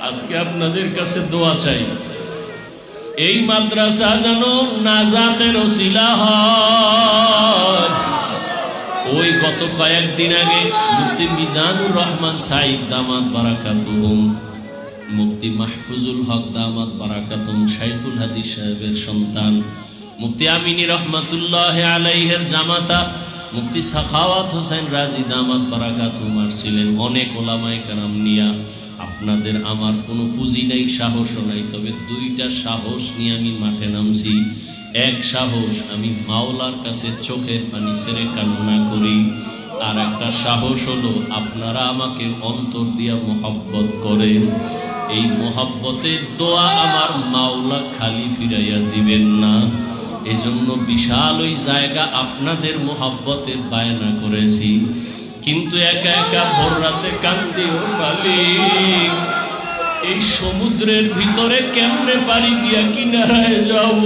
আজকে আপনাদের কাছে দোয়া চাই, এই মাদ্রাসা যেন নাজাতের ওসিলা হয়। ওই গত কয়েকদিন আগে মুফতি মিজানুর রহমান সাইদ দামাত বারাকাতুহুম, মুফতি মাহফুজুল হক দামাত বারাকাতুহুম শাইখুল হাদিস সাহেবের সন্তান মুফতি আমিনী রহমাতুল্লাহ আলাইহির জামাতা মুফতি সাখাওয়াত হোসেন রাজি দামাত বারাকাতুহুম আসছিলেন। অনেক ওলামায়ে কেরাম নিয়া। আপনাদের আমার কোনো পুঁজি নাই, সাহসও নাই, তবে দুইটা সাহস নিয়ে আমি মাঠে নামছি। এক সাহস, আমি মাওলার কাছে চোখের পানি ছেড়ে কান্না করি। আর একটা সাহস হলো আপনারা আমাকে অন্তর দিয়া মোহাব্বত করেন। এই মোহাব্বতের দোয়া আমার মাওলা খালি ফিরাইয়া দিবেন না। এজন্য বিশাল ওই জায়গা আপনাদের মোহাব্বতের বায়না করেছি, কিন্তু একা একা ভোর রাতে কান্দি ও মালিক, এই সমুদ্রের ভিতরে কেমনে পাড়ি দিয়া কিনারায় যাব।